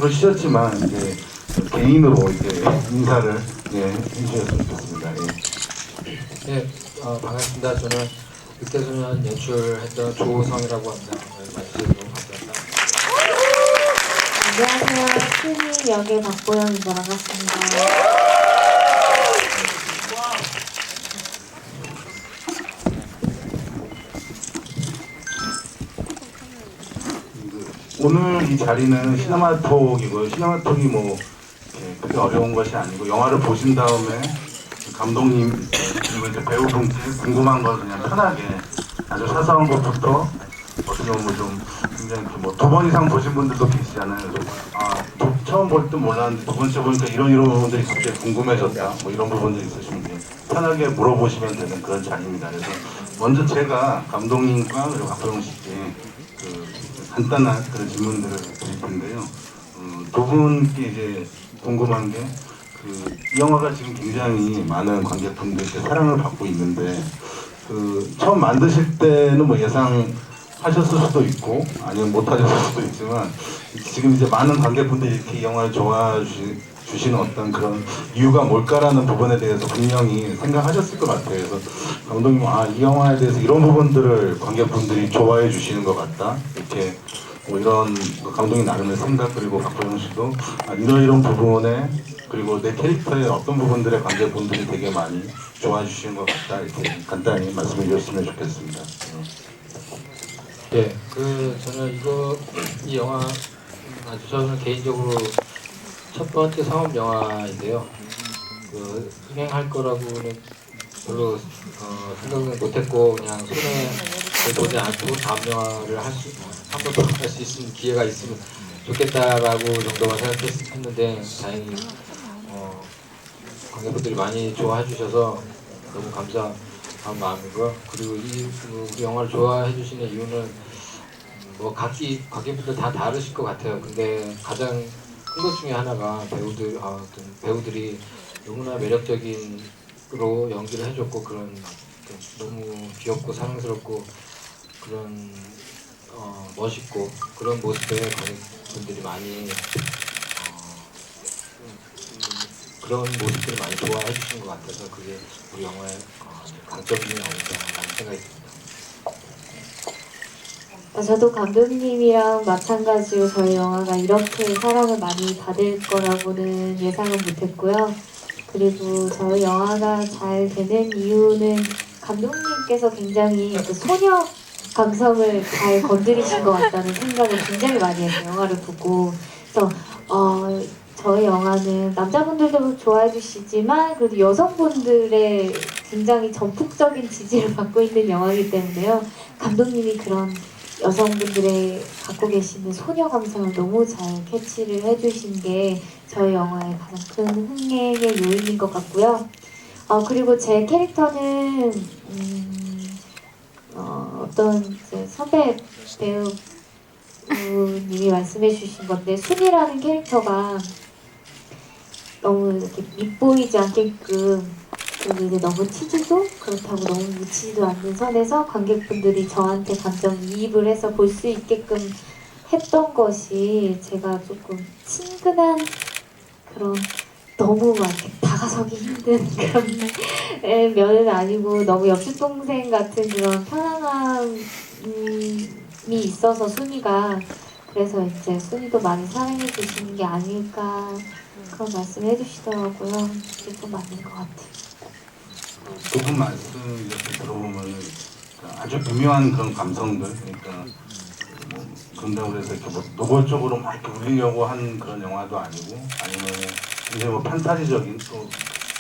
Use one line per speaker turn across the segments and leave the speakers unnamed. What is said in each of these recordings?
치셨지만 이제 개인으로 이제 인사를 해주셨으면 좋겠습니다.
네, 반갑습니다. 저는 늑대소년 연출했던 조성이라고 합니다. 말씀해주셔서 감사합니다.
안녕하세요. 스님 역의 박보영입니다. 반갑습니다.
오늘 이 자리는 시네마톡이고요. 시네마톡이 뭐 그렇게 어려운 것이 아니고 영화를 보신 다음에 감독님 그리고 이제 배우분들 궁금한 거 그냥 편하게 아주 사소한 것부터 어떻게 보면 좀 굉장히 뭐 2번 이상 보신 분들도 계시잖아요. 그래서 처음 볼 때 몰랐는데 2번째 보니까 이런 부분들이 갑자기 궁금해졌다. 뭐 이런 부분들이 있으시면 편하게 물어보시면 되는 그런 자리입니다. 그래서 먼저 제가 감독님과 그리고 박보영 씨께 간단한 그런 질문들을 드릴 텐데요. 두 분께 이제 궁금한 게 이 영화가 지금 굉장히 많은 관객분들께 사랑을 받고 있는데 처음 만드실 때는 뭐 예상하셨을 수도 있고 아니면 못하셨을 수도 있지만 지금 이제 많은 관객분들이 이렇게 이 영화를 좋아해 주시는 어떤 그런 이유가 뭘까라는 부분에 대해서 분명히 생각하셨을 것 같아요. 그래서 감독님 이 영화에 대해서 이런 부분들을 관객분들이 좋아해 주시는 것 같다 이렇게 뭐 이런 감독님 나름의 생각 그리고 박보영 씨도 이런 부분에 그리고 내 캐릭터의 어떤 부분들의 관객분들이 되게 많이 좋아해 주시는 것 같다 이렇게 간단히 말씀해 주셨으면 좋겠습니다.
네, 저는 이 영화 저는 개인적으로 첫 번째 상업 영화인데요. 흥행할 거라고는 별로 생각은 못했고 그냥 손에 보지 않고 다음 영화를 한 번 더 할 수 있는 기회가 있으면 좋겠다라고 정도만 생각했는데 다행히 관객분들이 많이 좋아해 주셔서 너무 감사한 마음이고요. 그리고 우리 영화를 좋아해 주시는 이유는 뭐 각기 관객분들 다 다르실 것 같아요. 근데 가장 큰 것 중에 하나가 배우들이 너무나 매력적인으로 연기를 해줬고 그런 너무 귀엽고 사랑스럽고 그런 멋있고 그런 모습에 관객분들이 많이 그런 모습들을 많이 좋아해 주시는 것 같아서 그게 우리 영화의 강점이 아닐까라는 생각이 듭니다.
저도 감독님이랑 마찬가지로 저희 영화가 이렇게 사랑을 많이 받을 거라고는 예상은 못했고요. 그리고 저희 영화가 잘 되는 이유는 감독님께서 굉장히 소녀 감성을 잘 건드리신 것 같다는 생각을 굉장히 많이 했어요. 영화를 보고. 그래서 저희 영화는 남자분들도 좋아해 주시지만 그래도 여성분들의 굉장히 전폭적인 지지를 받고 있는 영화이기 때문에요. 감독님이 그런 여성분들의 갖고 계시는 소녀 감성을 너무 잘 캐치를 해주신 게 저희 영화의 가장 큰 흥행의 요인인 것 같고요. 그리고 제 캐릭터는 어떤 이제 선배 배우님이 말씀해 주신 건데 순이라는 캐릭터가 너무 이렇게 밉보이지 않게끔 그리고 이제 너무 튀지도 그렇다고 너무 묻히지도 않는 선에서 관객분들이 저한테 감정이입을 해서 볼 수 있게끔 했던 것이 제가 조금 친근한 그런 너무 막 이렇게 다가서기 힘든 그런 면은 아니고 너무 옆집 동생 같은 그런 편안함이 있어서 순이가 그래서 이제 순이도 많이 사랑해 주시는 게 아닐까 그런 말씀 해주시더라고요. 그게 좀 맞는 것 같아요.
두 분 말씀 이렇게 들어보면 아주 미묘한 그런 감성들 그러니까 뭐 그런다고 해서 이렇게 뭐 노골적으로 막 이렇게 울리려고 한 그런 영화도 아니고 아니면 이제 뭐 판타지적인 또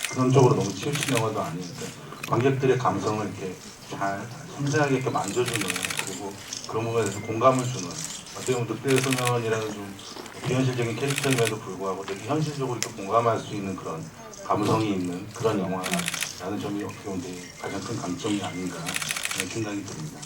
그런 쪽으로 너무 치우친 영화도 아니니까 관객들의 감성을 이렇게 잘 섬세하게 이렇게 만져주는 그리고 그런 부분에 대해서 공감을 주는 어떻게 보면 늑대소년이라는 좀 비현실적인 캐릭터임에도 불구하고 되게 현실적으로 이렇게 공감할 수 있는 그런 감성이 있는 그런 영화라는 점이 어떻게 보면 되게 가장 큰 강점이 아닌가 그런 생각이 듭니다.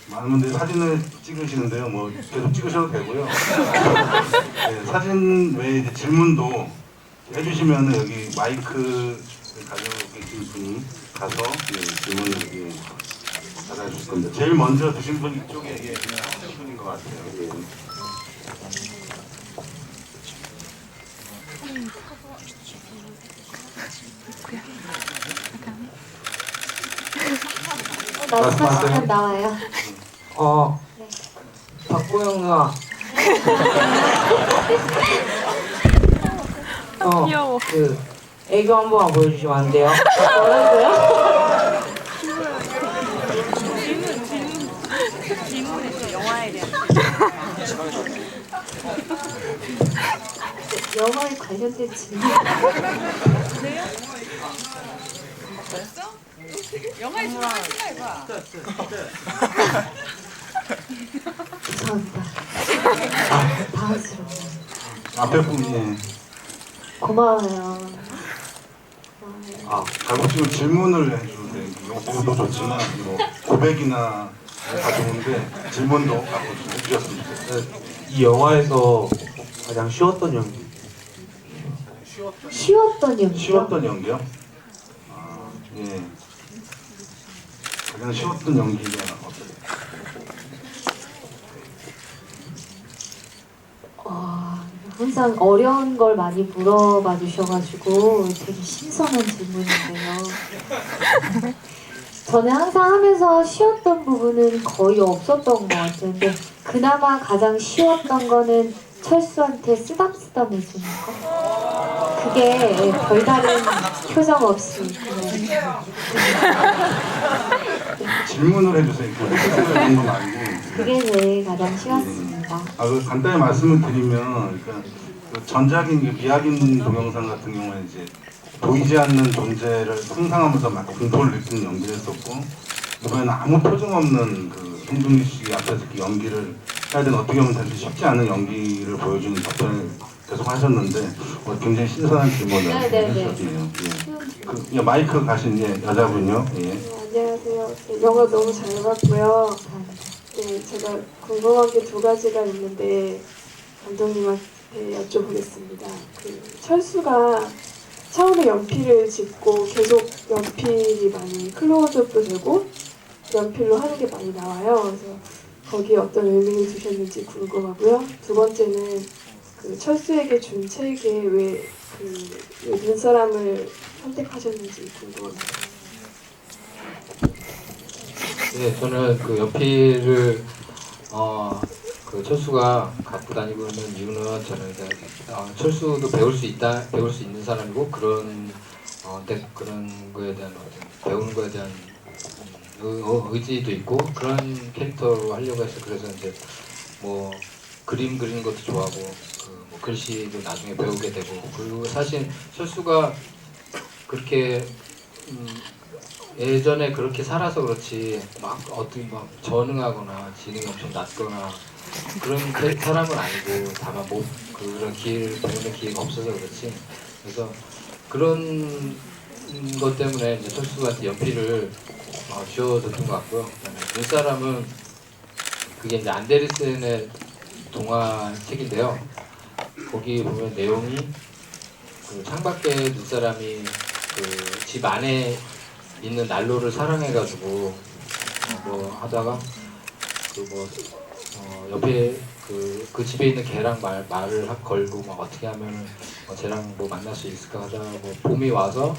많은 분들이 사진을 찍으시는데요. 뭐 계속 찍으셔도 되고요. 네, 사진 외에 이제 질문도 해주시면은 여기 마이크 가지고 계신 분이 가서 질문을 받아주실 겁니다. 제일 먼저 드신 분 이쪽에
말씀하시면 나와요.
네. 박보영 누나.
귀여워.
그 애교 한 번만 보여주시면 안 돼요?
뭐라고요?
영화에 대한.
영화에 관련된 질문.
영화에 좀 생각해봐.
죄송합니다. 당황스러워요.
앞에 분이
고마워요.
결국 지금 질문을 해주는데 요거도 좋지만 뭐 고백이나 다 좋은데 질문도 갖고 좀 해주셨으면 좋겠어요.
이 영화에서 가장 쉬웠던 연기.
쉬웠던 연기요?
쉬웠던 연기요? 예. 가장 쉬웠던 연기가 어떠세요?
항상 어려운 걸 많이 물어봐 주셔가지고 되게 신선한 질문인데요. 저는 항상 하면서 쉬웠던 부분은 거의 없었던 것 같아요. 근데 그나마 가장 쉬웠던 거는 철수한테 쓰담쓰담 해주는 거. 그게 별다른 표정 없이 그냥
질문을 해주세요. 그런 거 말고.
그게 제일 가장 쉬웠습니다.
그 간단히 말씀을 드리면, 그러니까 그 전작인 미학인 동영상 같은 경우에 이제 보이지 않는 존재를 상상하면서 막 공포를 느끼는 연기를 했었고, 이번에는 아무 표정 없는 그 송중기 씨 앞에서 이렇게 연기를 해야 되는 어떻게 보면 사실 쉽지 않은 연기를 보여주는 답변을 계속 하셨는데 굉장히 신선한 질문을 해주셨네요. 예. 마이크 가신 여자분요. 예.
안녕하세요. 영화 너무 잘 봤고요. 네, 제가 궁금한 게 두 가지가 있는데 감독님한테 여쭤보겠습니다. 그 철수가 처음에 연필을 짚고 계속 연필이 많이 클로즈업도 되고 연필로 하는 게 많이 나와요. 그래서 거기에 어떤 의미를 두셨는지 궁금하고요. 두 번째는 그 철수에게 준 책에 왜 그 눈사람을 선택하셨는지 궁금합니다.
네, 저는 그 연필을 그 철수가 갖고 다니고 있는 이유는 저는 철수도 배울 수 있는 사람이고 그런 그런 거에 대한 배우는 거에 대한 의지도 있고 그런 캐릭터로 하려고 해서 그래서 이제 뭐 그림 그리는 것도 좋아하고 뭐 글씨도 나중에 배우게 되고 그리고 사실 철수가 그렇게 예전에 그렇게 살아서 그렇지 막 어떻게 막 전능하거나 지능이 엄청 낮거나 그런 사람은 아니고 다만 뭐 그런 기회를 배우는 기회가 없어서 그렇지 그래서 그런 것 때문에 이제 철수한테 연필을 쥐어줬던 것 같고요. 그다음에 눈사람은 그게 이제 안데르센의 동화책인데요. 거기 보면 내용이 그 창밖에 눈사람이 그 집 안에 있는 난로를 사랑해가지고 뭐 하다가 그 뭐 옆에 그 집에 있는 개랑 말을 걸고 막 어떻게 하면 쟤랑 뭐 만날 수 있을까 하다가 뭐 봄이 와서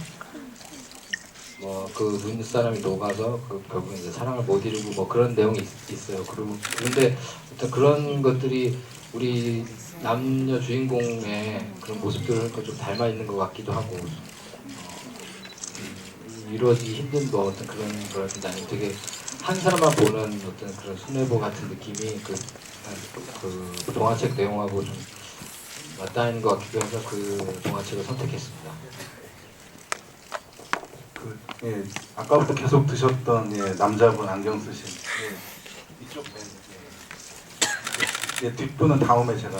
뭐 그 눈사람이 녹아서 그 결국 이제 사랑을 못 이루고 뭐 그런 내용이 있어요. 그리고 그런데 어떤 그런 것들이 우리 남녀 주인공의 그런 모습들을 좀 닮아 있는 것 같기도 하고 이루어지기 힘든 뭐 어떤 그런 거라든지 아니면 되게 한 사람만 보는 어떤 그런 순애보 같은 느낌이 그 동화책 내용하고 좀 맞닿아 있는 것 같기도 해서 그 동화책을 선택했습니다.
예, 아까부터 계속 드셨던 남자분 안경 쓰신 이쪽 밴드 뒷분은 다음에 제가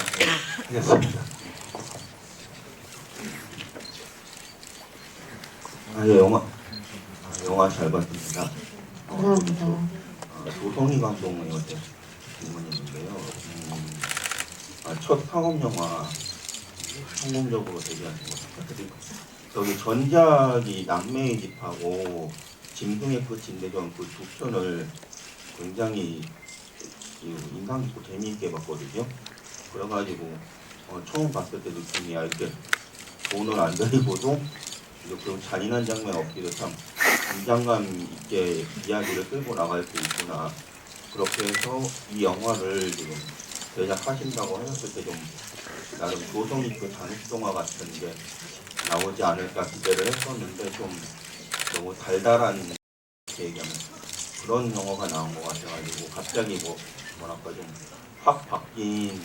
하겠습니다.
영화 잘 봤습니다.
감사합니다.
조성희 감독의 질문이 있는데요. 첫 상업 영화 성공적으로 데뷔하신 것 축하드리고 저기 전작이 남매의 집하고 짐승의 끝인데 저는 그 두 편을 굉장히 인상 깊고 재미있게 봤거든요. 그래가지고 처음 봤을 때 느낌이 이렇게 돈을 안 들이고도 그런 잔인한 장면 없기도 참 긴장감 있게 이야기를 끌고 나갈 수 있구나. 그렇게 해서 이 영화를 지금 제작하신다고 하셨을 때 좀 나름 조성 있고 장식동화 같은 게 나오지 않을까 기대를 했었는데 좀 너무 달달한 이렇게 얘기하면 그런 영화가 나온 것 같아가지고 갑자기 뭐랄까 좀 확 바뀐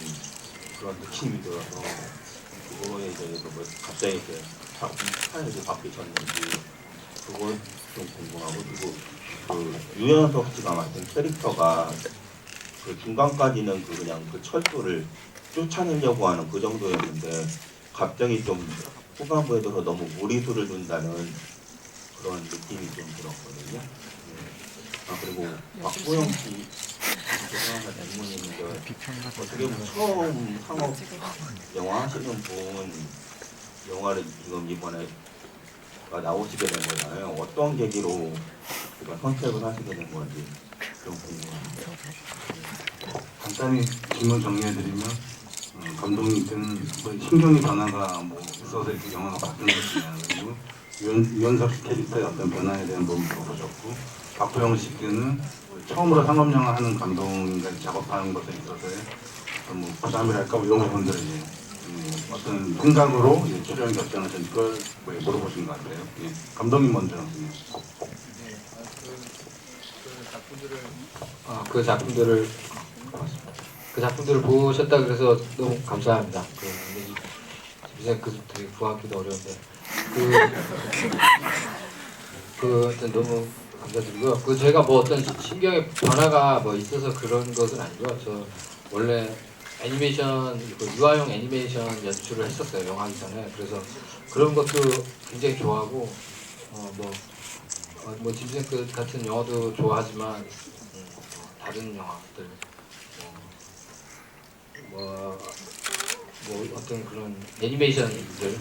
그런 느낌이 들어서 그거에 대해서 뭐 갑자기 이렇게 스타일이 바뀌셨는지 그거 좀 궁금하고 그리고 그 유연석 씨가 맡은 캐릭터가 그 중간까지는 그냥 그 철도를 쫓아내려고 하는 그 정도였는데 갑자기 좀 후반부에 들어서 너무 무리수를 둔다는 그런 느낌이 좀 들었거든요. 아 그리고 박보영 씨 죄송합니다 질문인데 어떻게 보면 처음 상업 영화 하시는 분 영화를 지금 이번에 나오시게 된 거잖아요. 어떤 계기로 선택을 하시게 된 건지 좀 궁금합니다.
간단히 질문 정리해드리면 감독님께는 뭐 신경의 변화가 뭐 있어서 이렇게 영화가 바뀐 것이냐 그리고 유연석 씨 캐릭터의 어떤 변화에 대한 부분 물어보셨고 박보영 씨께는 처음으로 상업영화 하는 감독님과 작업하는 것에 있어서의 어떤 뭐 부담이랄까 뭐 이런 부분들을 이제 어떤 생각으로 이제 출연 결정하신 걸 물어보신 것 같아요. 예. 감독님 먼저.
그 작품들을 보셨다 그래서 너무 감사합니다. 그 되게 구하기도 어려운데 하여튼 너무 감사드리고요. 그 제가 뭐 어떤 신경의 변화가 뭐 있어서 그런 것은 아니고요. 저 원래 애니메이션 유아용 애니메이션 연출을 했었어요. 영화 하기 전에. 그래서 그런 것도 굉장히 좋아하고 뭐 짐승 같은 영화도 좋아하지만 다른 영화들 뭐 어떤 그런 애니메이션들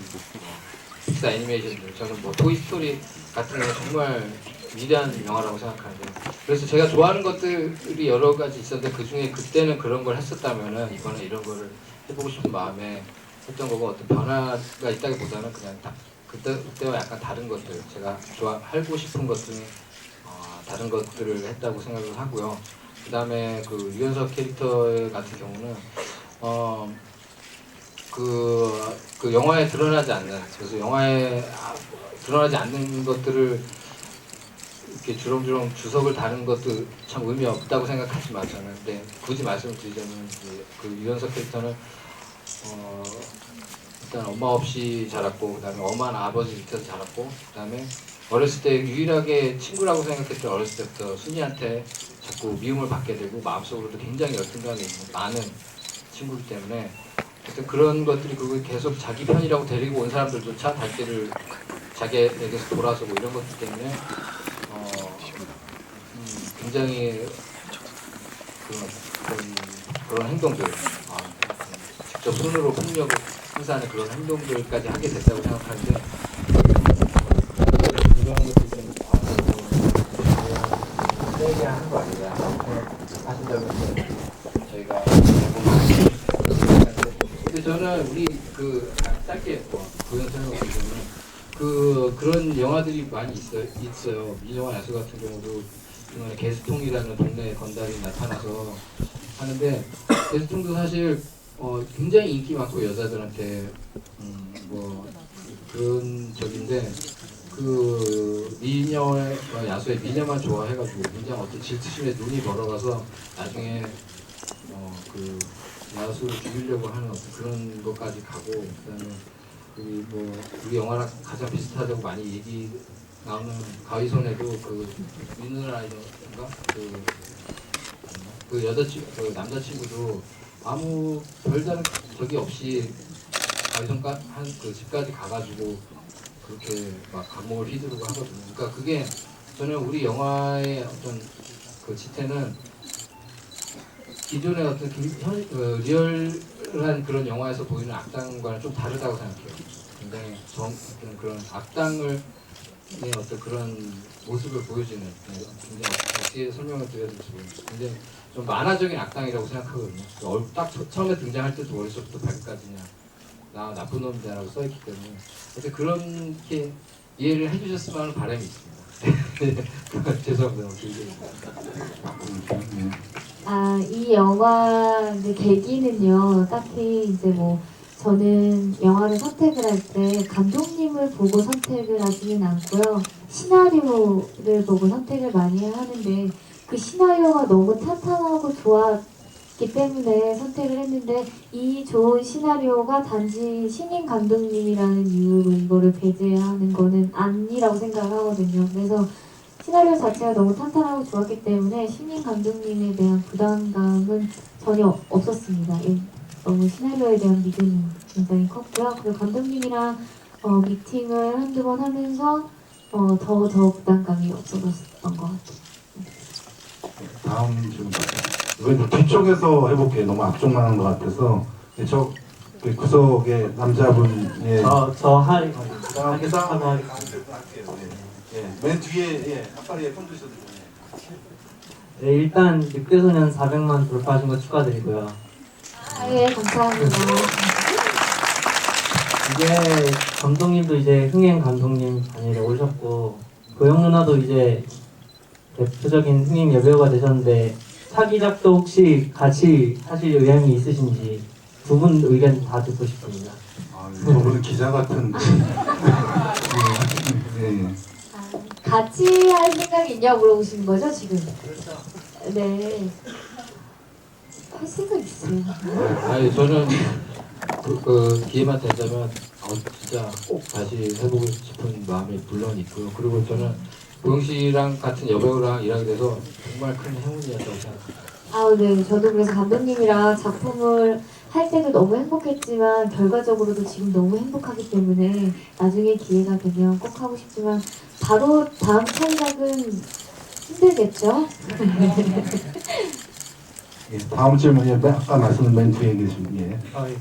픽사 애니메이션들 저는 뭐 토이스토리 같은 거 정말 위대한 영화라고 생각하는데 그래서 제가 좋아하는 것들이 여러 가지 있었는데 그 중에 그때는 그런 걸 했었다면은 이번에 이런 거를 해보고 싶은 마음에 했던 거고 어떤 변화가 있다기보다는 그냥 그때와 약간 다른 것들 제가 하고 싶은 것 중에 다른 것들을 했다고 생각을 하고요. 그 다음에 그 유연석 캐릭터 같은 경우는 그 영화에 드러나지 않는 그래서 영화에 드러나지 않는 것들을 이렇게 주렁주렁 주석을 다는 것도 참 의미 없다고 생각하지만 저는 근데 굳이 말씀을 드리자면 그 유연석 캐릭터는 일단 엄마 없이 자랐고 그다음에 엄한 아버지 밑에서 자랐고 그다음에 어렸을 때 유일하게 친구라고 생각했던 어렸을 때부터 순이한테 자꾸 미움을 받게 되고 마음속으로도 굉장히 열등감이 있는 많은 친구이기 때문에 하여튼 그런 것들이 그걸 계속 자기 편이라고 데리고 온 사람들조차 달기를 자기에게서 돌아서고 이런 것들 때문에 굉장히 그런 행동들 직접 손으로 폭력을 행사하는 그런 행동들까지 하게 됐다고 생각하는데 이런 것들 좀 세게 하는 거 아니냐 하신다면 저희가 근데 저는 우리 짧게 부연 설명을 드리면 그런 영화들이 많이 있어요. 민영화 야수 같은 경우도 이번에 개수통이라는 동네 건달이 나타나서 하는데 개수통도 사실 굉장히 인기 많고 여자들한테 뭐 그런 적인데 그 미녀의 야수의 미녀만 좋아해가지고 굉장히 어떤 질투심에 눈이 멀어가서 나중에 그 야수를 죽이려고 하는 어떤 그런 것까지 가고 그다음에 우리 영화랑 가장 비슷하다고 많이 얘기 나오는 가위손에도 그 민누라이던가 그 남자친구도 아무 별다른 적이 없이 가위손 그 집까지 가가지고 그렇게 막 감목을 휘두르고 하거든요. 그러니까 그게 저는 우리 영화의 어떤 그 지태는 기존의 어떤 리얼한 그런 영화에서 보이는 악당과는 좀 다르다고 생각해요. 굉장히 어떤 그런 악당의 어떤 그런 모습을 보여주는 굉장히 어떻게 설명을 드려야 될지 모르겠어요. 굉장히 좀 만화적인 악당이라고 생각하거든요. 딱 처음에 등장할 때도 머릿속부터 발끝까지 그냥 나 나쁜 놈이다라고 써있기 때문에 그래서 그렇게 이해를 해주셨으면 하는 바람이 있습니다. 죄송합니다.
이 영화 이제 계기는요, 딱히 이제 뭐 저는 영화를 선택을 할 때 감독님을 보고 선택을 하지는 않고요, 시나리오를 보고 선택을 많이 하는데 그 시나리오가 너무 탄탄하고 좋았기 때문에 선택을 했는데 이 좋은 시나리오가 단지 신인 감독님이라는 이유로 이거를 배제하는 거는 아니라고 생각을 하거든요. 그래서 시나리오 자체가 너무 탄탄하고 좋았기 때문에 신인 감독님에 대한 부담감은 전혀 없었습니다. 너무 시나리오에 대한 믿음이 굉장히 컸고요. 그리고 감독님이랑 미팅을 한두 번 하면서 더 부담감이 없어졌던 것 같아요.
다음 질문. 이건 좀 뒤쪽에서 해볼게요. 너무 앞쪽만 한 것 같아서. 저 구석에 남자분의
저 하이
그다음 맨 뒤에 앞다리에 손 드셔도 좋네요.
네, 일단 늑대소년 400만 돌파하신 거 축하드리고요.
예, 감사합니다.
이제 감독님도 이제 흥행 감독님 단일에 오셨고 고영 누나도 이제 대표적인 흥행 여배우가 되셨는데 차기작도 혹시 같이 하실 의향이 있으신지 두 분 의견 다 듣고 싶습니다.
저분은 기자 같은데. 네.
같이 할 생각이 있냐고 물어보시는 거죠, 지금? 네. 할 생각 있어요.
아니 저는 그 기회만 된다면 진짜 꼭 다시 해보고 싶은 마음이 물론 있고요. 그리고 저는 고영 씨랑 같은 여배우랑 일하게 돼서 정말 큰 행운이었다고 생각합니다.
네. 저도 그래서 감독님이랑 작품을 할 때도 너무 행복했지만 결과적으로도 지금 너무 행복하기 때문에 나중에 기회가 되면 꼭 하고 싶지만 바로 다음 차기작은 힘들겠죠?
예, 다음 질문이 아까 말씀 맨 뒤에 계신
예,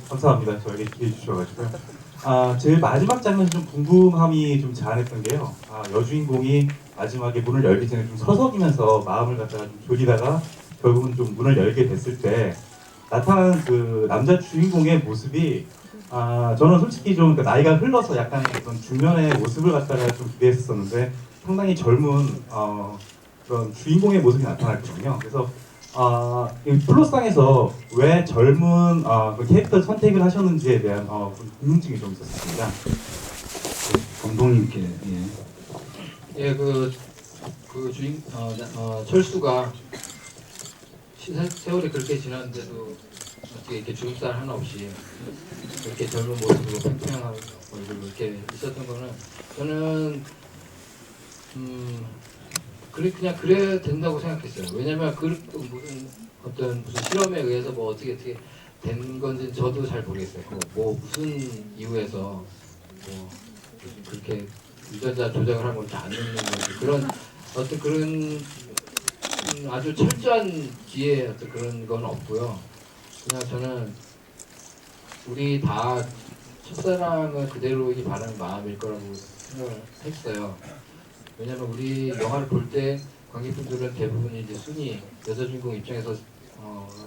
감사합니다. 저에게 기회 주셔가지고요. 제일 마지막 장면이 좀 궁금함이 좀 자아냈던 게요. 여주인공이 마지막에 문을 열기 전에 좀 서성이면서 마음을 갖다가 좀 졸이다가 결국은 좀 문을 열게 됐을 때 나타나는 그 남자 주인공의 모습이 저는 솔직히 좀 나이가 흘러서 약간 어떤 중년의 모습을 갖다가 좀 기대했었는데 상당히 젊은 그런 주인공의 모습이 나타났거든요. 그래서 이 플로상에서 왜 젊은 그 캐릭터 선택을 하셨는지에 대한 궁금증이 좀 있었습니다.
감독님께.
예, 그 철수가 세월이 그렇게 지났는데도 어떻게 이렇게 주름살 하나 없이 이렇게 젊은 모습으로 팽팽한 얼굴로 이렇게 있었던 거는 저는 그냥 그래야 된다고 생각했어요. 왜냐면 무슨 실험에 의해서 뭐 어떻게 된 건지 저도 잘 모르겠어요. 뭐 무슨 이유에서 뭐 그렇게 유전자 조작을 한 건지 안 넣는 건지 그런 어떤 그런 아주 철저한 뒤에 어떤 그런 건 없고요. 그냥 저는 우리 다 첫사랑을 그대로이기 바라는 마음일 거라고 생각을 했어요. 왜냐면 우리 영화를 볼 때 관객분들은 대부분이 이제 순위 여자 주인공 입장에서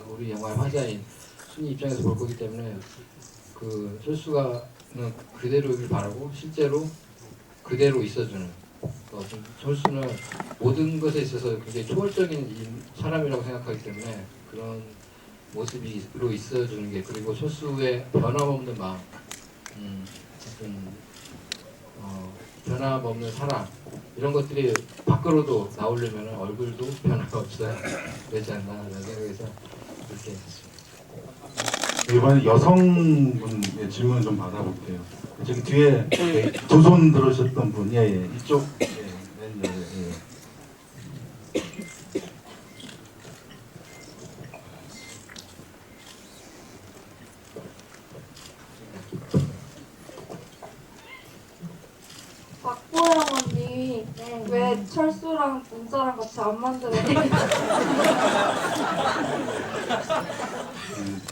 우리 영화의 화자인 순위 입장에서 볼 거기 때문에 그 철수가는 그대로이길 바라고 실제로 그대로 있어주는 철수는 모든 것에 있어서 굉장히 초월적인 사람이라고 생각하기 때문에 그런 모습으로 있어주는 게 그리고 철수의 변함없는 마음 변함없는 사랑 이런 것들이 밖으로도 나오려면 얼굴도 변화가 없어야 되지 않나라는 생각에서 이렇게 했습니다.
이번에 여성분의 질문 좀 받아볼게요. 저기 뒤에 두 손 들으셨던 분, 이쪽,
박보영 언니 왜 철수랑 문자랑 같이 안 만들었어요?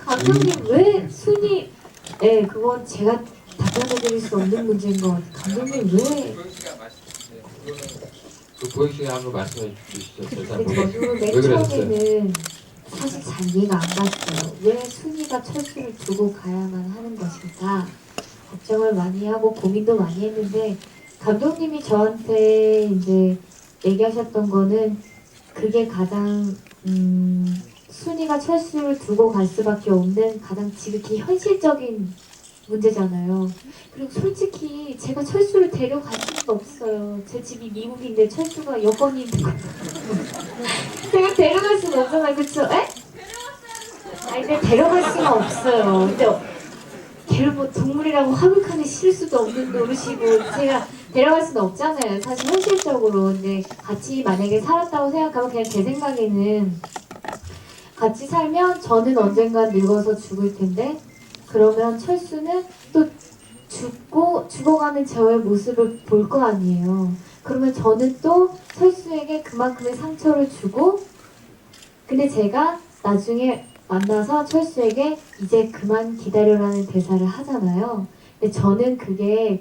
감독님 왜 순위? 네, 그건 제가 답변해드릴 수 없는 문제인 것 같아요. 감독님 왜?
고영 씨가 한번 말씀해 주시죠.
근데 저도 맨 처음에는 사실 잘 이해가 안 갔어요. 왜 순위가 철수를 두고 가야만 하는 것일까? 걱정을 많이 하고 고민도 많이 했는데 감독님이 저한테 이제 얘기하셨던 거는 그게 가장 순이가 철수를 두고 갈 수밖에 없는 가장 지극히 현실적인 문제잖아요. 그리고 솔직히 제가 철수를 데려갈 수는 없어요. 제 집이 미국인데 철수가 여권이 있는 거. 제가 데려갈 수는 없잖아요. 그쵸? 에? 아니 근데 데려갈 수는 없어요. 근데 걔를 뭐 동물이라고 하극하기 싫을 수도 없는 노릇이고 제가 데려갈 수는 없잖아요. 사실 현실적으로. 근데 같이 만약에 살았다고 생각하면 그냥 제 생각에는 같이 살면 저는 언젠가 늙어서 죽을 텐데 그러면 철수는 또 죽어가는 저의 모습을 볼 거 아니에요. 그러면 저는 또 철수에게 그만큼의 상처를 주고 근데 제가 나중에 만나서 철수에게 이제 그만 기다려라는 대사를 하잖아요. 근데 저는 그게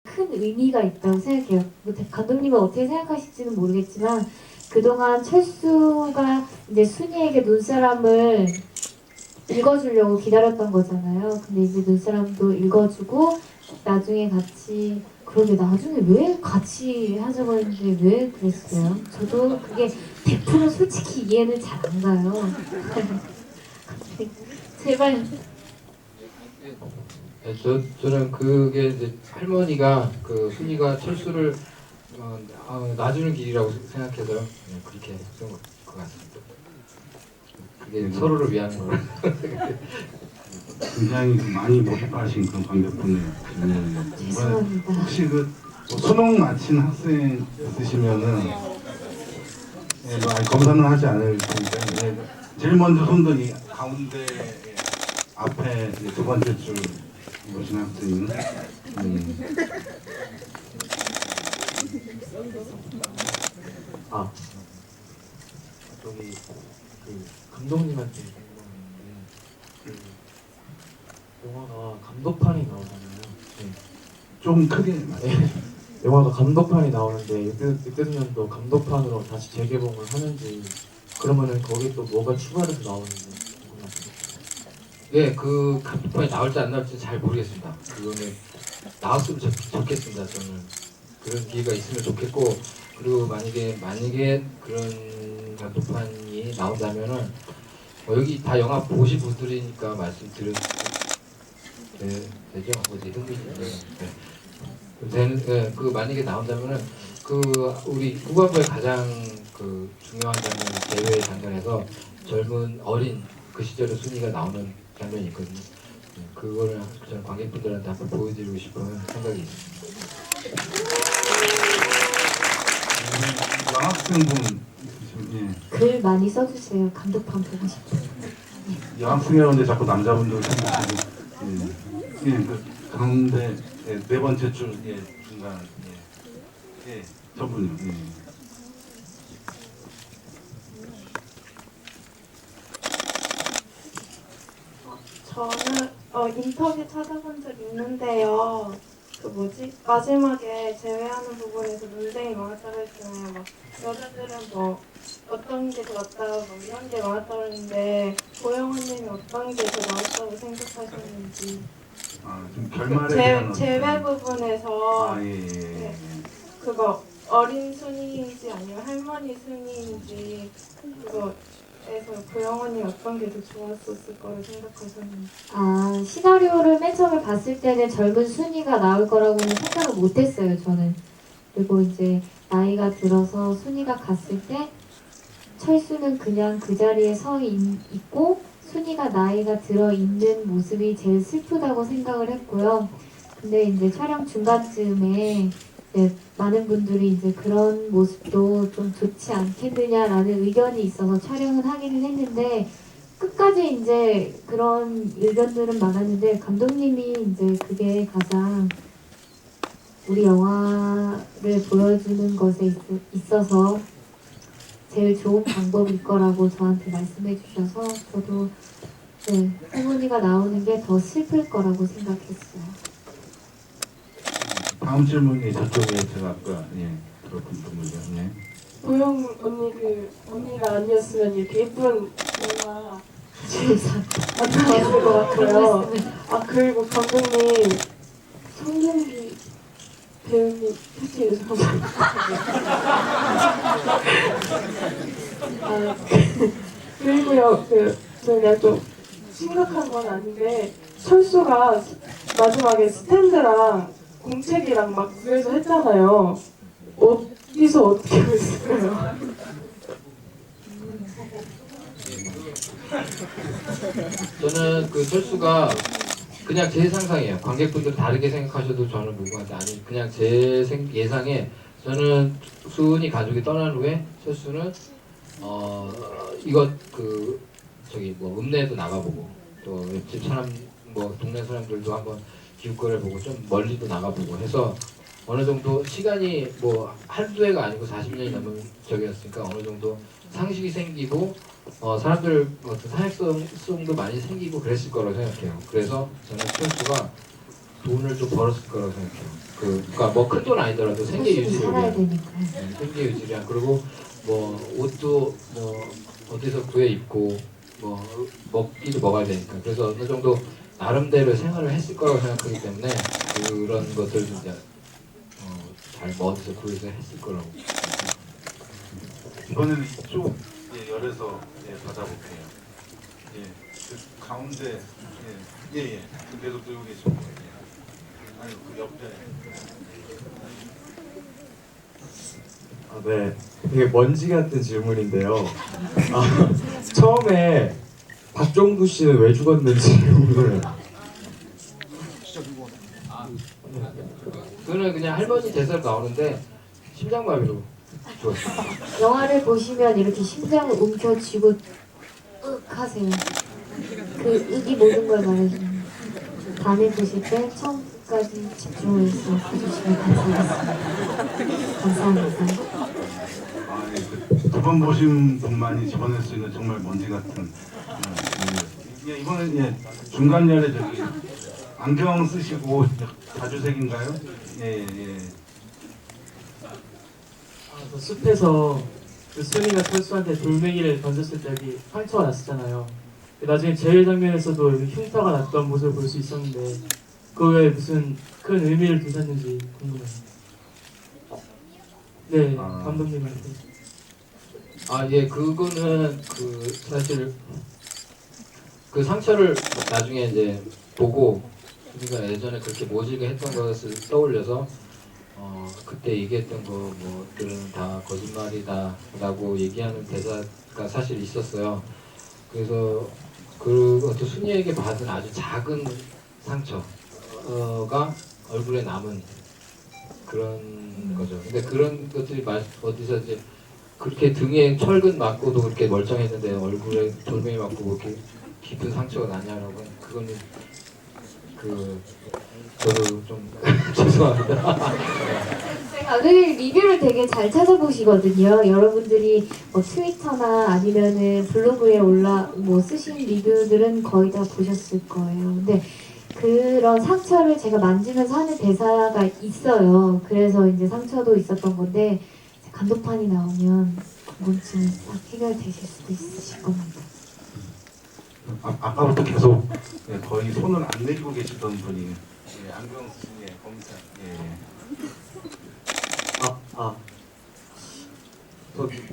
큰 의미가 있다고 생각해요. 뭐 감독님은 어떻게 생각하실지는 모르겠지만 그동안 철수가 이제 순이에게 눈사람을 읽어주려고 기다렸던 거잖아요. 근데 이제 눈사람도 읽어주고 나중에 같이 그러게 나중에 왜 같이 하자고 했는데 왜 그랬어요? 저도 그게 100% 솔직히 이해는 잘 안 가요. 제발.
네, 저는 그게 이제 할머니가 그 순이가 철수를 놔주는 길이라고 생각해서 그렇게 쓴 것 같습니다. 그게 서로를 위한 거.
굉장히 많이 몰입하신 그런 관객분이에요.
죄송합니다.
혹시 그 수능 마친 학생 있으시면은 예, 뭐 아니, 검사는 하지 않을 텐데 예, 제일 먼저 손들이 가운데 앞에 이제 두 번째 줄 보신 학생은
아 저기 그 감독님한테 궁금한데 그 영화가 감독판이 나오잖아요. 네.
좀 크게 말해요.
네. 영화가 감독판이 나오는데 이때는 감독판으로 다시 재개봉을 하는지 그러면은 거기 또 뭐가 추가돼서 나오는지 궁금합니다.
네, 그 감독판이 나올지 안 나올지 잘 모르겠습니다. 그거는 나왔으면 좋겠습니다. 저는 그런 기회가 있으면 좋겠고 그리고 만약에 그런 감독판이 나온다면은 여기 다 영화 보신 분들이니까 말씀드려도 되죠? 뭐지 흥미진데. 그 만약에 나온다면은 그 우리 후반부에 가장 그 중요한 장면 대회 장면에서 젊은 어린 그 시절의 순이가 나오는 장면이 있거든요. 그거를 저는 관객분들한테 한번 보여드리고 싶은 생각이 있습니다.
여학생분 있으시면
글 많이 써주세요. 감독판 보고 싶어요.
예. 여학생이라는데 자꾸 남자분들 생각하고 그 가운데 네 번째 줄 중간 저분요.
저는 인터뷰 찾아본 적 있는데요. 그 뭐지? 마지막에 제외하는 부분에서 논쟁이 많았다고 했잖아요. 막 여자들은 뭐 어떤 게 더 낫다 뭐 이런 게 많았다고 했는데 고영호님이 어떤 게 더 나았다고 생각하셨는지
좀 결말에 대한
제외 부분에서
예.
그거 어린 순이인지 아니면 할머니 순이인지 그거에서 고영호님 어떤 게 더 좋았었을 거라고 생각하셨는지.
아, 시나리오를 맨 처음에 봤을 때는 젊은 순이가 나올 거라고는 생각을 못했어요, 저는. 그리고 이제 나이가 들어서 순이가 갔을 때 철수는 그냥 그 자리에 서 있고 순이가 나이가 들어 있는 모습이 제일 슬프다고 생각을 했고요. 근데 이제 촬영 중간쯤에 이제 많은 분들이 이제 그런 모습도 좀 좋지 않겠느냐라는 의견이 있어서 촬영을 하기는 했는데 끝까지 이제 그런 의견들은 많았는데 감독님이 이제 그게 가장 우리 영화를 보여주는 것에 있어서 제일 좋은 방법일 거라고 저한테 말씀해 주셔서 저도 할머니가 나오는 게 더 슬플 거라고 생각했어요.
다음 질문이 저쪽에 제가 아까 들었던 분이죠.
고영 언니가 아니었으면 이렇게 예쁜 영화 안 나왔을 것 같고요. 그리고 감독님 송중기 배우님 패스해주셔서 감사합니다. 그리고요, 저희가 좀 심각한 건 아닌데 철수가 마지막에 스탠드랑 공책이랑 막 구해서 했잖아요. 어디서 어떻게 했을까요?
저는 그 철수가 그냥 제 상상이에요. 관객분들 다르게 생각하셔도 저는 무관한데 아니 그냥 제 예상에 저는 수은이 가족이 떠난 후에 철수는 이것 그 저기 뭐 읍내도 나가보고 또 옆집 사람 뭐 동네 사람들도 한번 기웃거리를 보고 좀 멀리도 나가보고 해서 어느 정도 시간이 뭐 한두 해가 아니고 40년이 넘은 적이었으니까 어느 정도 상식이 생기고 사람들 어떤 사회성도 많이 생기고 그랬을 거라고 생각해요. 그래서 저는 철수가 돈을 좀 벌었을 거라고 생각해요. 그러니까 뭐 큰 돈 아니더라도 생계 유지를
살아야
위한
되니까.
생계 유지량 그리고 뭐 옷도 뭐 어디서 구해 입고 뭐 먹기도 먹어야 되니까 그래서 어느 정도 나름대로 생활을 했을 거라고 생각하기 때문에 그런 것들을 이제 잘 어디서 구해서 했을 거라고.
이번에는 이쪽 열에서 받아볼게요. 그 가운데 계속 들고 계시고 아니 그 옆에.
네, 되게 먼지 같은 질문인데요. 처음에 박종두 씨는 왜 죽었는지 오늘
그거는 그냥 할머니 대사로 나오는데 심장마비로 죽었어요.
영화를 보시면 이렇게 심장을 움켜쥐고 윽 하세요. 그 윽이 모든 걸 말해줍니다. 다음에 보실 때 처음까지 집중해서 봐주시면 감사하겠습니다. 감사합니다.
두 번 보신 분만이 집어낼 수 있는 정말 먼지 같은. 이번엔 중간 열에 저기 안경 쓰시고 자주색인가요?
그 숲에서 그 순이가 철수한테 돌멩이를 던졌을 때 여기 상처가 났었잖아요. 나중에 제일 장면에서도 여기 흉터가 났던 모습을 볼 수 있었는데 그거에 무슨 큰 의미를 두셨는지 궁금해요. 네, 감독님한테.
그거는 그 사실 그 상처를 나중에 이제 보고 우리가 예전에 그렇게 모질게 했던 것을 떠올려서 그때 얘기했던 것들은 다 거짓말이다라고 얘기하는 대사가 사실 있었어요. 그래서 그 어떤 순이에게 받은 아주 작은 상처가 얼굴에 남은 그런 거죠. 근데 그런 것들이 어디서 이제 그렇게 등에 철근 맞고도 그렇게 멀쩡했는데 얼굴에 돌멩이 맞고 그렇게 깊은 상처가 나냐라고 그거는 저도 좀 죄송합니다.
감독님 리뷰를 되게 잘 찾아보시거든요. 여러분들이 뭐 트위터나 아니면은 블로그에 뭐 쓰신 리뷰들은 거의 다 보셨을 거예요. 근데 그런 상처를 제가 만지면서 하는 대사가 있어요. 그래서 이제 상처도 있었던 건데 감독판이 나오면 궁금증이 싹 해결되실 수도 있으실 겁니다.
아까부터 계속 거의 손을 안 내리고 계시던 분이 안경 쓰신 검사.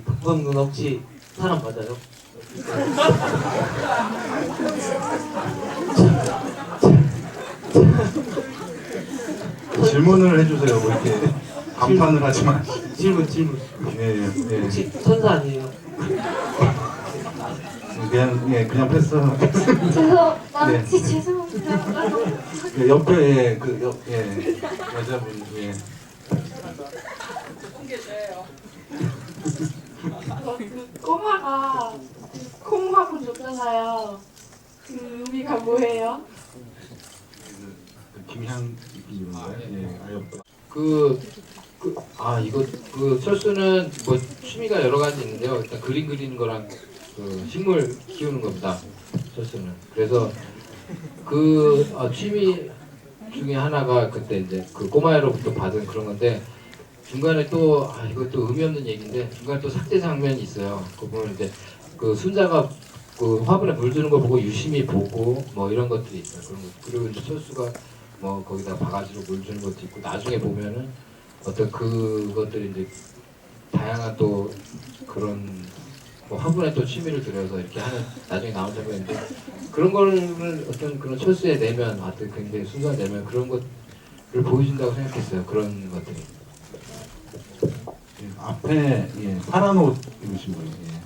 박범 누나 혹시 사람 맞아요?
질문을 해주세요. 뭐 이렇게 감탄을 하지 마.
질문.
예.
혹시 천사 아니에요?
그냥 패스.
죄송합니다.
옆에 여자분
꼬마가 콩하고 줬잖아요. 그 의미가 뭐예요?
김향인가요?
이거 철수는 뭐 취미가 여러 가지 있는데요. 일단 그림 그리는 거랑 그 식물 키우는 겁니다. 철수는. 그래서 취미 중에 하나가 그때 이제 그 꼬마애로부터 받은 그런 건데 중간에 또 이것도 의미 없는 얘기인데 중간에 또 삭제 장면이 있어요. 그 보면 이제 그 순자가 그 화분에 물 주는 걸 보고 유심히 보고 뭐 이런 것들이 있어요. 그런 것. 그리고 이제 철수가 뭐 거기다 바가지로 물 주는 것도 있고 나중에 보면은 어떤 그것들이 이제 다양한 또 그런 뭐 화분에 또 취미를 들여서 이렇게 하는 나중에 나온 장면인데 그런 거를 어떤 그런 철수에 내면 하여튼 굉장히 순수한 내면 그런 것을 보여준다고 생각했어요. 그런 것들이.
예, 앞에 예, 파란 옷 입으신 분이 예.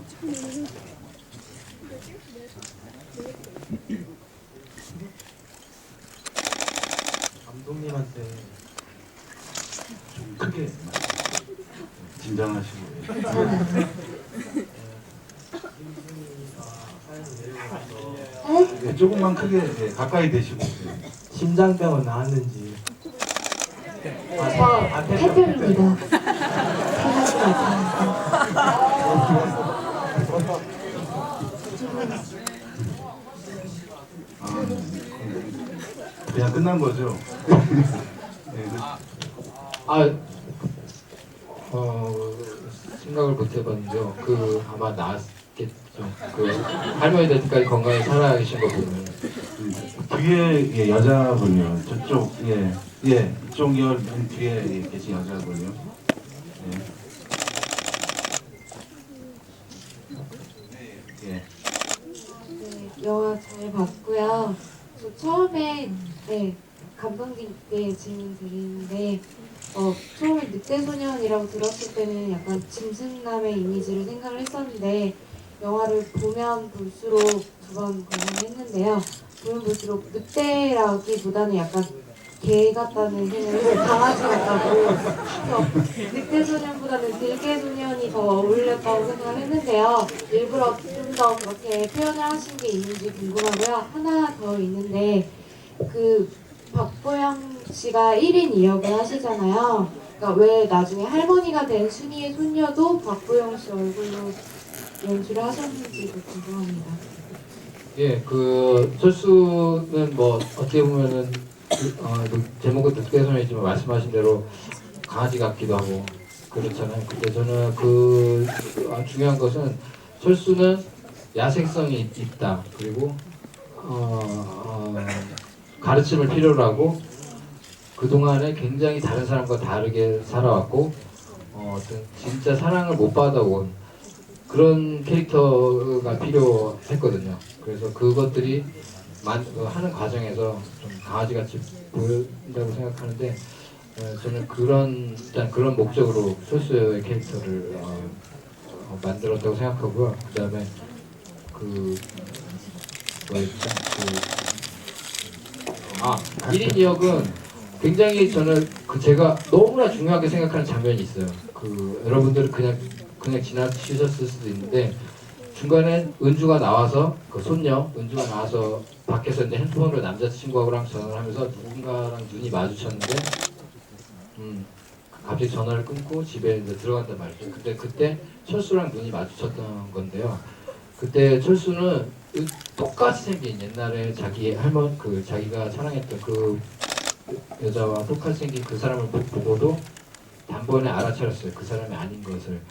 감독님한테
좀 크게 진정하시고 예. 예, 조금만 크게 예, 가까이 대시고 예.
심장병은 나았는지
저 폐병입니다. 편하지 마세요.
아, 그냥 끝난 거죠. 예,
생각을 못 해봤는데요. 아마 나았겠죠. 할머니 될 때까지 건강히 살아 계신 거 보면.
뒤에 예, 여자분이요. 저쪽 이쪽 맨 뒤에 예, 계신 여자분이요. 예.
네, 영화 잘 봤고요. 저 처음에 감독님께 질문 드리는데 처음에 늑대소년이라고 들었을 때는 약간 짐승남의 이미지를 생각을 했었는데 영화를 보면 볼수록 두 번 관람했는데요. 보면 볼수록 늑대라기보다는 약간 개 같다는 생각을 해서 강아지 같다고 그래서 늑대소년보다는 들개소년이 더 어울렸다고 생각을 했는데요. 일부러 좀 더 그렇게 표현을 하신 게 있는지 궁금하고요. 하나 더 있는데 박보영 씨가 1인 2역을 하시잖아요. 그러니까 왜 나중에 할머니가 된 순이의 손녀도 박보영 씨 얼굴로 연출을 하셨는지도 궁금합니다.
예, 철수는 뭐 어떻게 보면은 제목은 늑대소년이지만 말씀하신 대로 강아지 같기도 하고 그렇잖아요. 근데 저는 중요한 것은 철수는 야생성이 있다. 그리고 가르침을 필요로 하고 그동안에 굉장히 다른 사람과 다르게 살아왔고 어떤 진짜 사랑을 못 받아온 그런 캐릭터가 필요했거든요. 그래서 그것들이 하는 과정에서 좀 강아지같이 보인다고 생각하는데 저는 일단 그런 목적으로 철수의 캐릭터를 만들었다고 생각하고요. 그 다음에 1인 2역은 굉장히 저는 제가 너무나 중요하게 생각하는 장면이 있어요. 여러분들은 그냥 지나치셨을 수도 있는데 중간에 은주가 나와서 손녀 은주가 나와서 밖에서 이제 핸드폰으로 남자친구하고랑 전화를 하면서 누군가랑 눈이 마주쳤는데 갑자기 전화를 끊고 집에 이제 들어간단 말이죠. 근데 그때 철수랑 눈이 마주쳤던 건데요. 그때 철수는 똑같이 생긴 옛날에 자기 할머니 자기가 사랑했던 그 여자와 똑같이 생긴 그 사람을 보고도 단번에 알아차렸어요. 그 사람이 아닌 것을.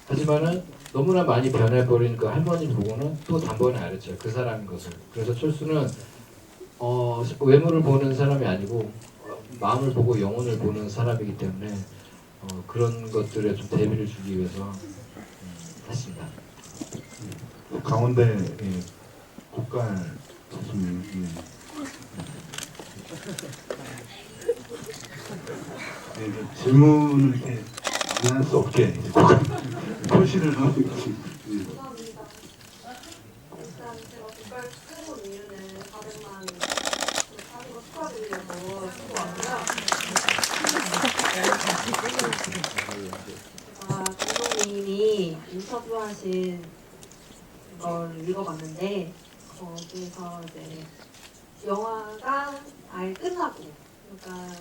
하지만은 너무나 많이 변해버린 그 할머니를 보고는 또 단번에 알았죠. 그 사람인 것을. 그래서 철수는 외모를 보는 사람이 아니고 마음을 보고 영혼을 보는 사람이기 때문에 그런 것들에 좀 대비를 주기 위해서 했습니다.
강원대 국갈 교수님 질문을 이렇게 안 할 수 없게 표시를 좀
감사합니다. 일단 제가 국갈 쓰고 온 이유는 400만 사는 거 축하드리려고 쓰고 왔고요. 제가 감독님이 인터뷰하신 걸 읽어봤는데 거기서 이제 영화가 아예 끝나고 그러니까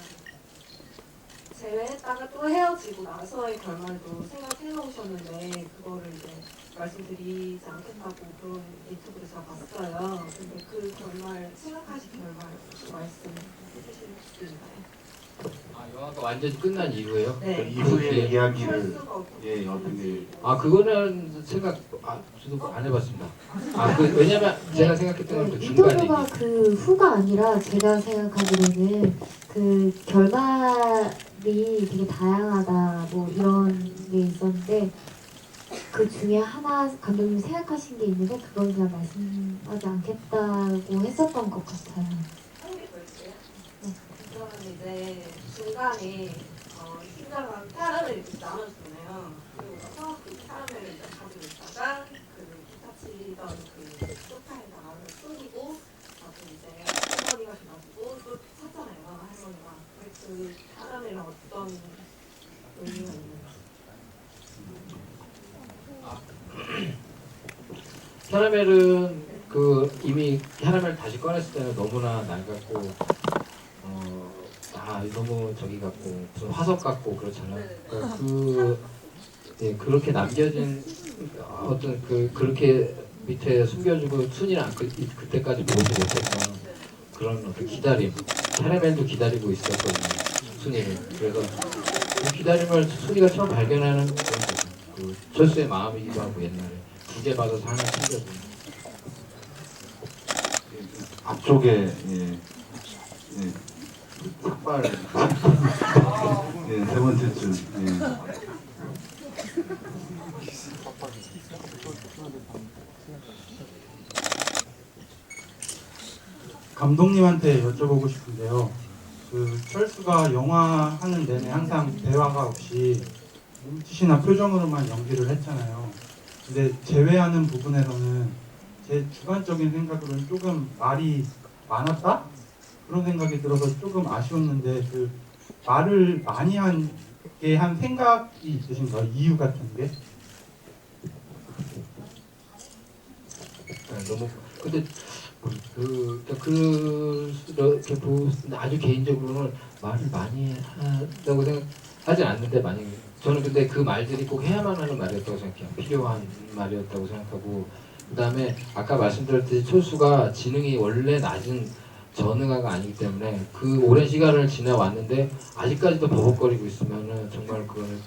제외했다가 또 헤어지고 나서의 결말도 생각해 놓으셨는데 그거를 이제 말씀드리지 않겠다고 그런 유튜브를 제가 봤어요. 근데 그 결말 생각하신 결말 혹시 말씀해 주실 수 있나요?
영화가 완전히 끝난 이후에요?
그 이후의 이야기를 어떻게
그거는 저도 안 해봤습니다. 왜냐면 제가 생각했던 건 중간이기.
인터뷰가 그 후가 아니라 제가 생각하기로는 그 결말이 되게 다양하다 뭐 이런 게 있었는데 그 중에 하나 감독님이 생각하신 게 있는데 그건 그냥 말씀하지 않겠다고 했었던 것 같아요.
그러면 이제 중간에 팀장과 캐러멜을 이렇게 나눠주잖아요. 그리고 나서 그 캐러멜을 이제 가지고 있다가 그 기타 치던 그 소파에다가 숨기고 나중에 이제 할머니가 돼가지고 또 찾잖아요. 할머니가. 그 캐러멜은 어떤 의미가 있는지.
캐러멜은 이미 캐러멜 다시 꺼냈을 때는 너무나 낡았고 너무 저기 같고 무슨 화석 같고 그렇잖아요. 그러니까 그렇게 남겨진 어떤 그렇게 밑에 숨겨주고 순이랑 그때까지 보지 못했던 그런 어떤 기다림. 캐러멜도 기다리고 있었거든요. 순이를. 그래서 그 기다림을 순이가 처음 발견하는 그런 거죠. 그 철수의 마음이기도 하고 옛날에 구제받아서 하나 챙겨주는.
앞쪽에 삭발 세 번째 줄
감독님한테 여쭤보고 싶은데요. 그 철수가 영화 하는 내내 항상 대화가 없이 몸짓이나 표정으로만 연기를 했잖아요. 근데 제외하는 부분에서는 제 주관적인 생각으로는 조금 말이 많았다? 그런 생각이 들어서 조금 아쉬웠는데 그 말을 많이 한 게 한 생각이 있으신가요? 이유 같은 게?
너무 근데 그렇게 아주 개인적으로는 말을 많이 한다고 생각하진 않는데 많이 저는 근데 그 말들이 꼭 해야만 하는 말이었다고 생각해요. 필요한 말이었다고 생각하고 그다음에 아까 말씀드렸듯이 철수가 지능이 원래 낮은 전능아가 아니기 때문에 그 오랜 시간을 지나왔는데 아직까지도 버벅거리고 있으면은 정말 그거는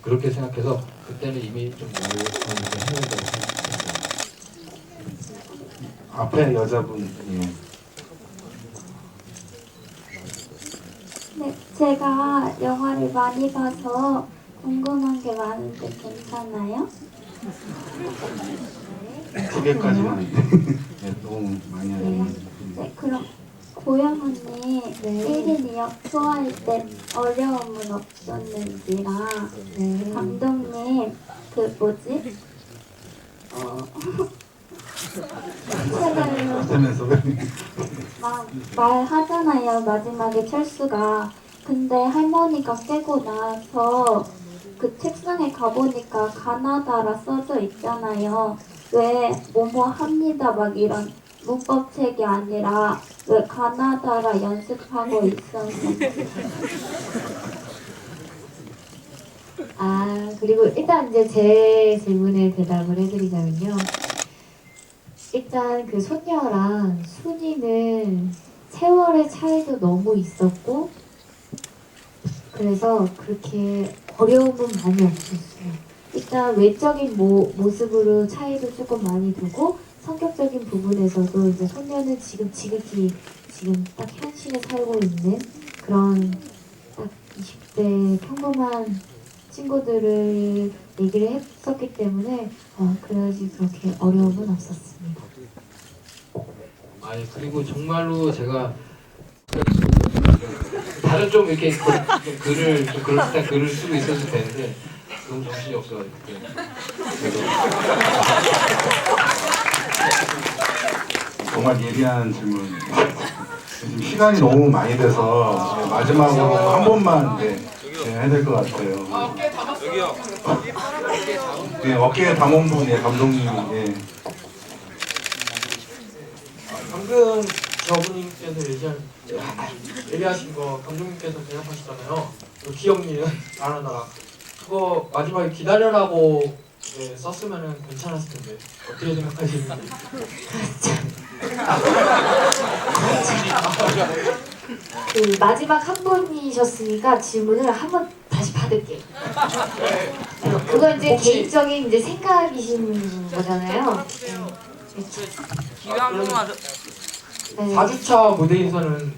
그렇게 생각해서 그때는 이미 좀 해야 된다고 생각했어요.
앞에 여자분
네, 제가 영화를 많이 봐서 궁금한 게 많은데 괜찮아요?
2개까지만 너무 많이 하는
네, 그럼 고영 언니 1인 2역 투어할 때 어려움은 없었는지랑 감독님 그 뭐지? 막 말하잖아요. 마지막에 철수가. 근데 할머니가 깨고 나서 그 책상에 가보니까 가나다라 써져 있잖아요. 왜 뭐뭐 합니다 막 이런 문법책이 아니라 왜 가나다라 연습하고 있었는지.
그리고 일단 이제 제 질문에 대답을 해드리자면요. 일단 그 손녀랑 순이는 세월의 차이도 너무 있었고 그래서 그렇게 어려움은 많이 없었어요. 일단 외적인 모습으로 차이도 조금 많이 두고 성격적인 부분에서도 이제 손녀는 지극히 지금 딱 현실에 살고 있는 그런 딱 20대 평범한 친구들을 얘기를 했었기 때문에 그래야지 그렇게 어려움은 없었습니다.
그리고 정말로 제가 다른 좀 이렇게 글을 좀 그럴듯한 글을 쓰고 있어도 되는데 너무 정신이 없어가지고
정말 예리한 질문. 지금 시간이 너무 많이 돼서 마지막으로 한 번만 해야 될 것 같아요. 어깨에 담은 분, 감독님.
방금 저분님께서 얘기하신 거 감독님께서 대답하셨잖아요. 그 기억니은 말하다가 그거 마지막에 기다려라고 썼으면은 괜찮았을 텐데 어떻게 생각하시는지.
그 마지막 한 분이셨으니까 질문을 한 번 다시 받을게요. 그건 이제 개인적인 이제 생각이신 거잖아요.
기회 한 번만 더.
네.
4주차 무대 인사는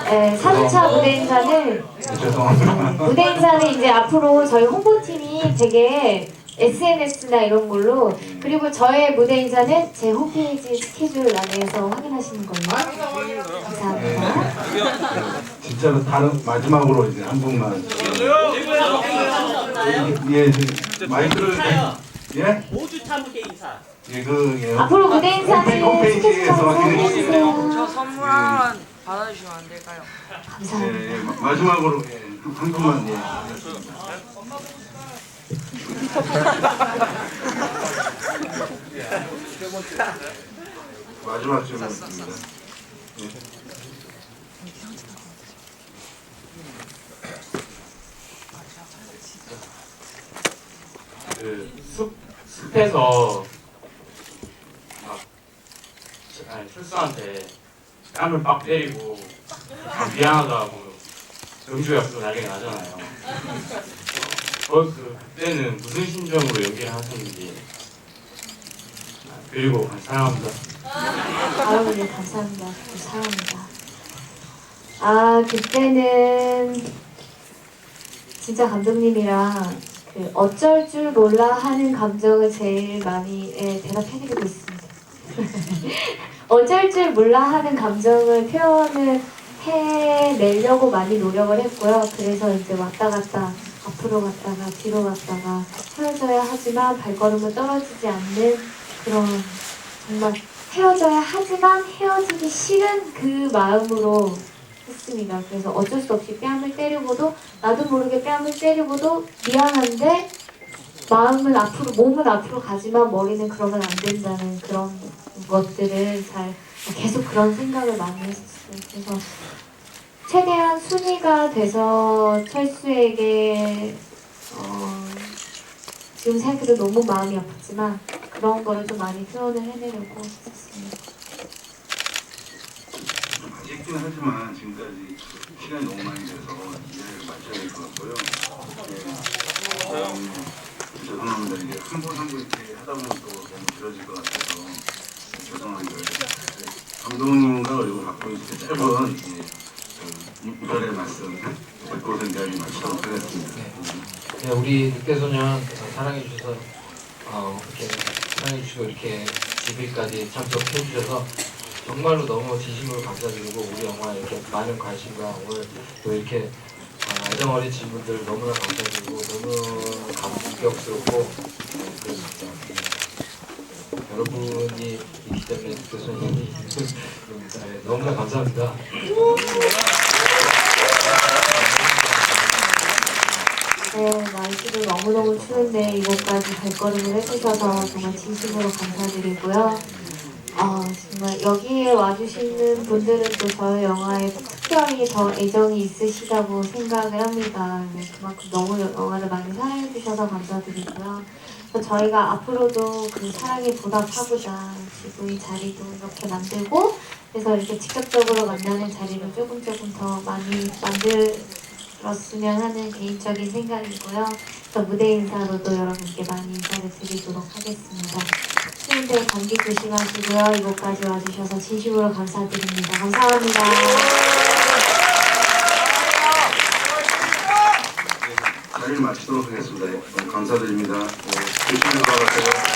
네, 4주차 무대 인사는
죄송합니다.
무대 인사는 이제 앞으로 저희 홍보팀이 되게 SNS나 이런 걸로 그리고 저의 무대 인사는 제 홈페이지 스케줄 안에서 확인하시는 걸로 감사합니다.
진짜로 다른 마지막으로 이제 한 분만. 예, 마이크를 예?
5주차 무대 인사.
예, 예.
앞으로 무대 인사는
홈페이지에서 확인해 주세요.
저 선물 하나 받아주시면 안 될까요?
감사합니다.
예, 마지막으로 예, 한 분만 예. 하겠습니다. 마지막 질문입니다. 예.
숲에서 출소한테 뺨을 빡 때리고 미안하다고 음주 약속 난리가 나잖아요. 그때는 무슨 심정으로 연기를 하셨는지. 그리고 사랑합니다.
아유, 네, 감사합니다. 사랑합니다. 아, 그때는 진짜 감독님이랑 그 어쩔 줄 몰라 하는 감정을 제일 많이 대답해드리고 있습니다. 어쩔 줄 몰라 하는 감정을 표현을 해내려고 많이 노력을 했고요. 그래서 이제 왔다 갔다 앞으로 갔다가 뒤로 갔다가 헤어져야 하지만 발걸음을 떨어지지 않는 그런 정말 헤어져야 하지만 헤어지기 싫은 그 마음으로 했습니다. 그래서 어쩔 수 없이 뺨을 때리고도 나도 모르게 뺨을 때리고도 미안한데 마음은 앞으로 몸은 앞으로 가지만 머리는 그러면 안 된다는 그런 것들을 잘 계속 그런 생각을 많이 했었어요. 그래서 최대한 순위가 돼서 철수에게 지금 생각해도 너무 마음이 아팠지만 그런 거를 좀 많이 표현을 해내려고 했었습니다.
아쉽긴 하지만 지금까지 시간이 너무 많이 돼서 이해를 맞춰야 될 것 같고요. 죄송합니다. 이게 한 분 한 분 이렇게 하다 보면 또 너무 길어질 것 같아서 죄송합니다. 감독님과 그리고 갖고 있을 짧은 이별의 말씀 듣고서 이야기 마치도록 하겠습니다.
네, 우리 늑대소년 사랑해 주셔서 이렇게 사랑해 주시고 이렇게 집일까지 참석해 주셔서 정말로 너무 진심으로 감사드리고 우리 영화에 이렇게 많은 관심과 오늘 또 이렇게 애정 어린 질문들 너무나 감사드리고 너무 감격스럽고 그렇습니다. 여러분이 있기 때문에 늑대소년이 너무나 감사합니다.
네, 날씨도 너무너무 추운데 이곳까지 발걸음을 해주셔서 정말 진심으로 감사드리고요. 정말 여기에 와주시는 분들은 또 저희 영화에 특별히 더 애정이 있으시다고 생각을 합니다. 네, 그만큼 너무 영화를 많이 사랑해주셔서 감사드리고요. 저희가 앞으로도 그 사랑에 보답하고자 지금 이 자리도 이렇게 만들고 그래서 이렇게 직접적으로 만나는 자리를 조금 더 많이 만들었으면 하는 개인적인 생각이고요. 그래서 무대 인사로도 여러분께 많이 인사를 드리도록 하겠습니다. 추운데 감기 조심하시고요. 이곳까지 와주셔서 진심으로 감사드립니다. 감사합니다.
자리를 마치도록 하겠습니다. 감사드립니다. 조심히 돌아가세요.